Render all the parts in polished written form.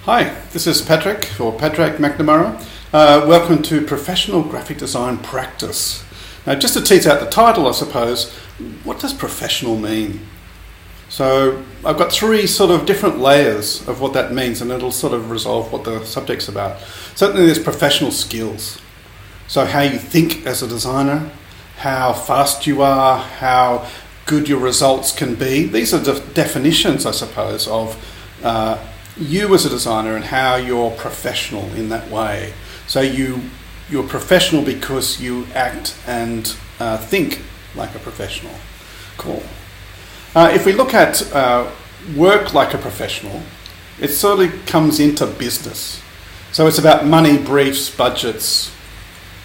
Hi, this is Patrick, or Patrick McNamara. Welcome to Professional Graphic Design Practice. Now, just to tease out the title, I suppose, what does professional mean? So I've got three sort of different layers of what that means, and it'll sort of resolve what the subject's about. Certainly there's professional skills. So how you think as a designer, how fast you are, how good your results can be. These are the definitions, I suppose, of you as a designer and how you're professional in that way. So you're professional because you act and think like a professional. Cool. If we look at work like a professional, it sort of comes into business. So it's about money, briefs, budgets,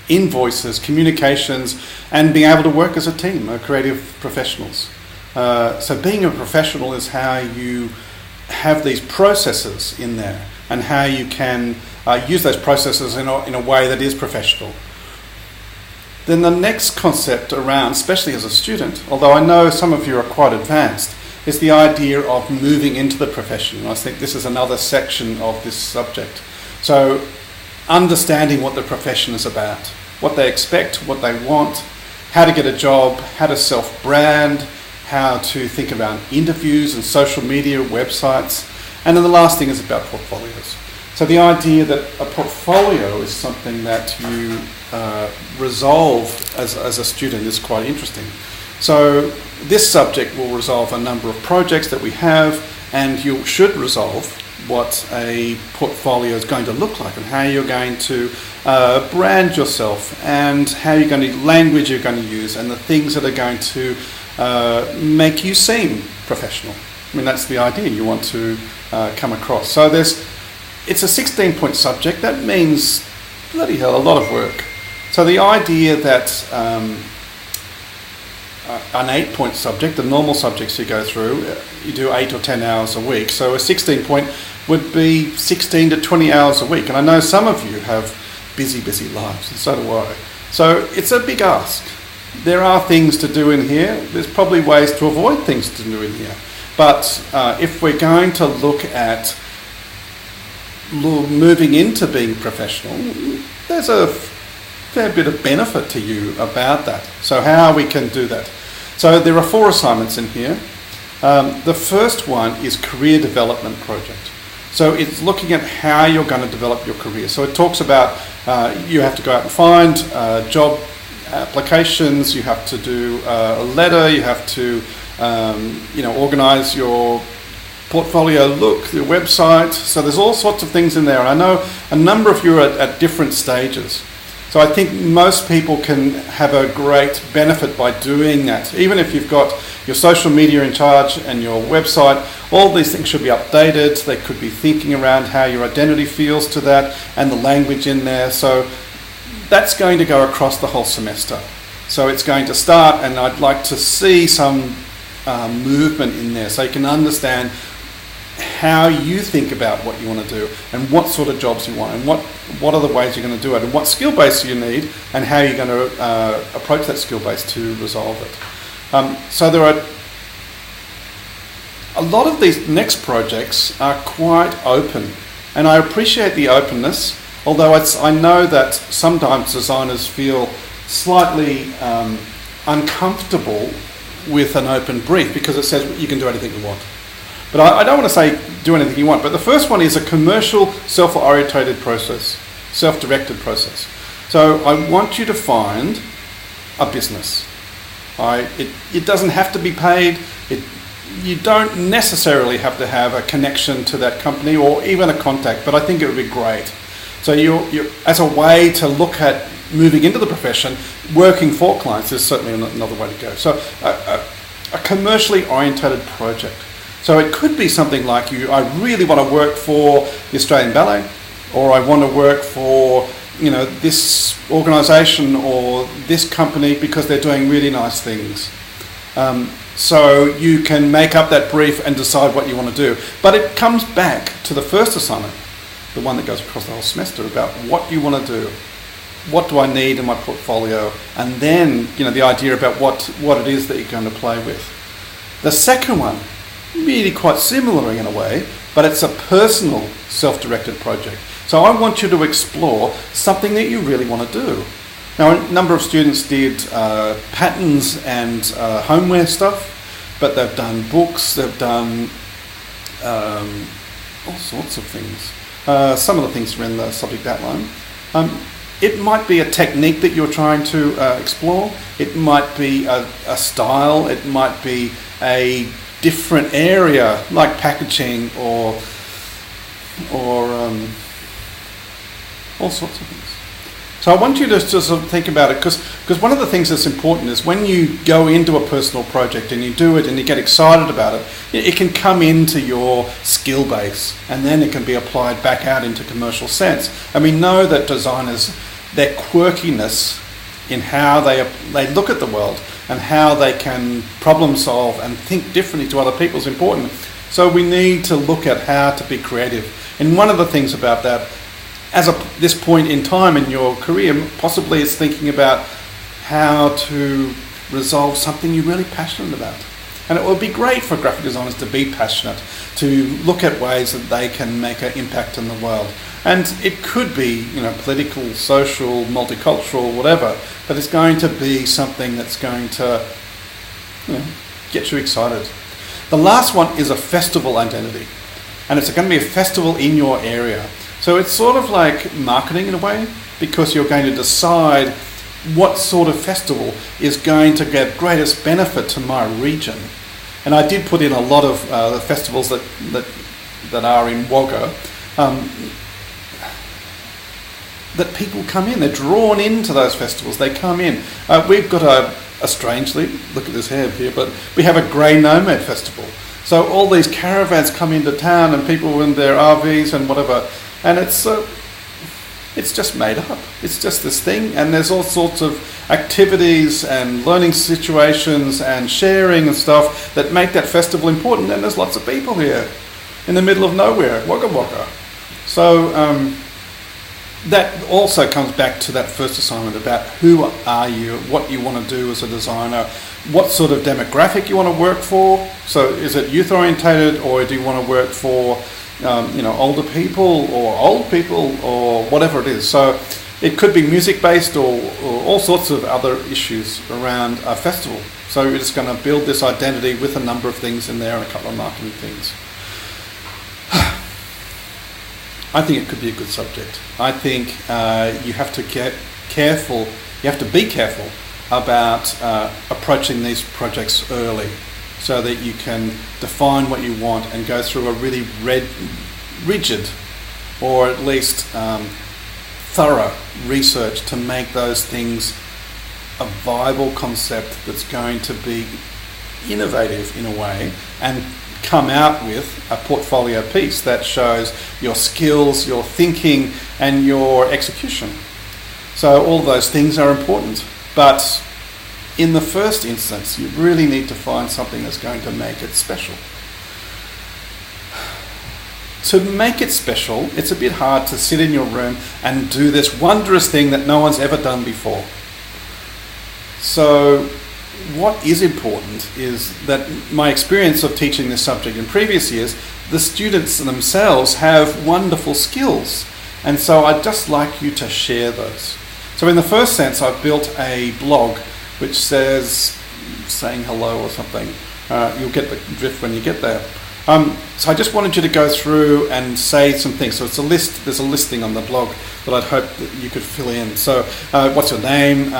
invoices, communications, and being able to work as a team of creative professionals. So being a professional is how you have these processes in there and how you can use those processes in a way that is professional. Then the next concept around, especially as a student, although I know some of you are quite advanced, is the idea of moving into the profession. And I think this is another section of this subject. So understanding what the profession is about, what they expect, what they want, how to get a job, how to self-brand, how to think about interviews and social media, websites. And then the last thing is about portfolios. So the idea that a portfolio is something that you resolve as a student is quite interesting. So this subject will resolve a number of projects that we have, and you should resolve what a portfolio is going to look like and how you're going to brand yourself and how you're going to, language you're going to use and the things that are going to make you seem professional. I mean, that's the idea you want to come across. So it's a 16-point subject. That means, bloody hell, a lot of work. So the idea that an 8-point subject, the normal subjects you go through, you do 8 or 10 hours a week. So a 16-point would be 16 to 20 hours a week. And I know some of you have busy lives, and so do I. So it's a big ask. There are things to do in here. There's probably ways to avoid things to do in here. But if we're going to look at moving into being professional, there's a fair bit of benefit to you about that. So how we can do that. So there are 4 assignments in here. The first one is career development project. So it's looking at how you're going to develop your career. So it talks about you have to go out and find job applications, you have to do a letter, you have to organise your portfolio look, your website. So there's all sorts of things in there. And I know a number of you are at different stages. So I think most people can have a great benefit by doing that. Even if you've got your social media in charge and your website, all these things should be updated. They could be thinking around how your identity feels to that and the language in there. So that's going to go across the whole semester. So it's going to start, and I'd like to see some movement in there so you can understand how you think about what you want to do and what sort of jobs you want and what are the ways you're going to do it and what skill base you need and how you're going to approach that skill base to resolve it. So there are a lot of these next projects are quite open, and I appreciate the openness, although I know that sometimes designers feel slightly uncomfortable with an open brief because it says you can do anything you want. But I don't want to say do anything you want, but the first one is a commercial self-orientated process, self-directed process. So I want you to find a business. It doesn't have to be paid. You don't necessarily have to have a connection to that company or even a contact, but I think it would be great. So you as a way to look at moving into the profession, working for clients is certainly another way to go. So a commercially orientated project. So it could be something like I really want to work for the Australian Ballet, or I want to work for this organisation or this company because they're doing really nice things. So you can make up that brief and decide what you want to do. But it comes back to the first assignment, the one that goes across the whole semester, about what you want to do. What do I need in my portfolio? And then, the idea about what it is that you're going to play with. The second one, really quite similar in a way, but it's a personal self-directed project. So I want you to explore something that you really want to do. Now, a number of students did patterns and homeware stuff, but they've done books, they've done all sorts of things. Some of the things are in the subject outline. It might be a technique that you're trying to explore. It might be a style. It might be a different area, like packaging or all sorts of things. So I want you to sort of think about it, because one of the things that's important is when you go into a personal project and you do it and you get excited about it, it can come into your skill base and then it can be applied back out into commercial sense. And we know that designers, their quirkiness in how they look at the world and how they can problem solve and think differently to other people is important. So we need to look at how to be creative. And one of the things about that, as this point in time in your career, possibly is thinking about how to resolve something you're really passionate about. And it would be great for graphic designers to be passionate, to look at ways that they can make an impact in the world. And it could be, political, social, multicultural, whatever, but it's going to be something that's going to get you excited. The last one is a festival identity. And it's going to be a festival in your area. So it's sort of like marketing in a way, because you're going to decide what sort of festival is going to get greatest benefit to my region. And I did put in a lot of the festivals that are in Wagga, that people come in. They're drawn into those festivals. They come in. We've got a strangely, look at this hair here, but we have a grey nomad festival. So all these caravans come into town and people in their RVs and whatever. And it's just made up. It's just this thing, and there's all sorts of activities and learning situations and sharing and stuff that make that festival important. And there's lots of people here in the middle of nowhere, Wagga Wagga. So that also comes back to that first assignment about who are you, what you want to do as a designer, what sort of demographic you want to work for. So is it youth orientated, or do you want to work for older people or old people or whatever it is. So it could be music based or all sorts of other issues around a festival. So you're just going to build this identity with a number of things in there and a couple of marketing things. I think it could be a good subject. I think you have to get careful. You have to be careful about approaching these projects early, so that you can define what you want and go through a really rigid, or at least thorough research to make those things a viable concept that's going to be innovative in a way, and come out with a portfolio piece that shows your skills, your thinking, and your execution. So all those things are important, but in the first instance, you really need to find something that's going to make it special. To make it special, it's a bit hard to sit in your room and do this wondrous thing that no one's ever done before. So what is important is that my experience of teaching this subject in previous years, the students themselves have wonderful skills. And so I'd just like you to share those. So in the first sense, I've built a blog which says, saying hello or something. You'll get the drift when you get there. So I just wanted you to go through and say some things. So it's a list. There's a listing on the blog that I'd hope that you could fill in. So what's your name?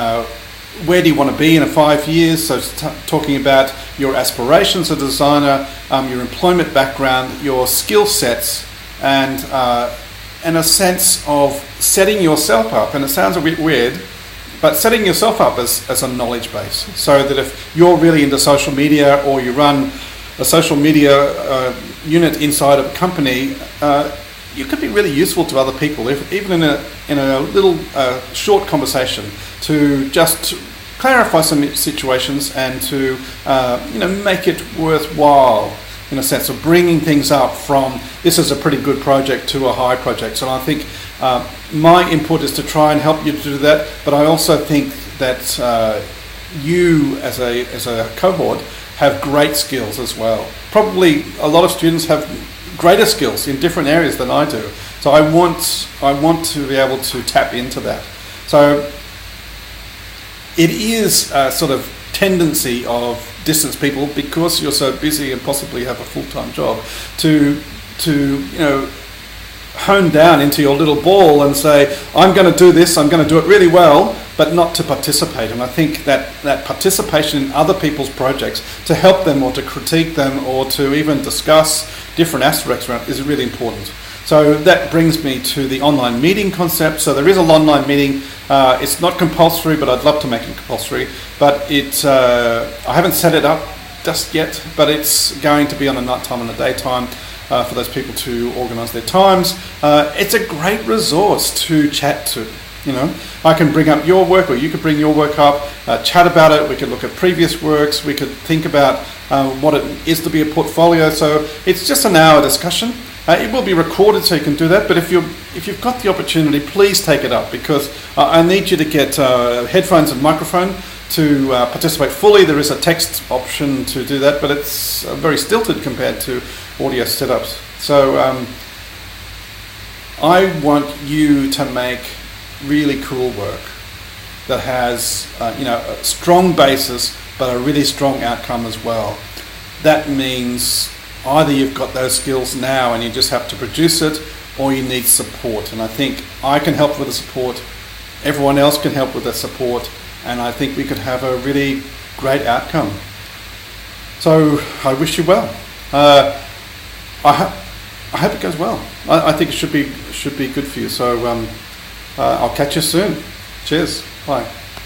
Where do you want to be in 5 years? So talking about your aspirations as a designer, your employment background, your skill sets, and a sense of setting yourself up. And it sounds a bit weird, but setting yourself up as a knowledge base, so that if you're really into social media, or you run a social media unit inside of a company, you could be really useful to other people, even in a little short conversation, to just clarify some situations and to make it worthwhile, in a sense of bringing things up from this is a pretty good project to a high project. So I think my input is to try and help you to do that, but I also think that you as a cohort have great skills as well. Probably a lot of students have greater skills in different areas than I do. So I want to be able to tap into that. So it is a sort of tendency of distance people, because you're so busy and possibly have a full-time job, to hone down into your little ball and say, I'm going to do this, I'm going to do it really well, but not to participate. And I think that participation in other people's projects, to help them or to critique them or to even discuss different aspects around, is really important. So that brings me to the online meeting concept. So there is an online meeting. It's not compulsory, but I'd love to make it compulsory. But I haven't set it up just yet, but it's going to be on a night time and a daytime for those people to organise their times. It's a great resource to chat to. I can bring up your work, or you could bring your work up, chat about it. We could look at previous works. We could think about what it is to be a portfolio. So it's just an hour discussion. It will be recorded, so you can do that. But if you've got the opportunity, please take it up, because I need you to get headphones and microphone to participate fully. There is a text option to do that, but it's very stilted compared to audio setups. So I want you to make really cool work that has a strong basis, but a really strong outcome as well. That means either you've got those skills now and you just have to produce it, or you need support. And I think I can help with the support, everyone else can help with the support, and I think we could have a really great outcome. So I wish you well. I hope it goes well. I think it should be good for you. So I'll catch you soon. Cheers. Bye.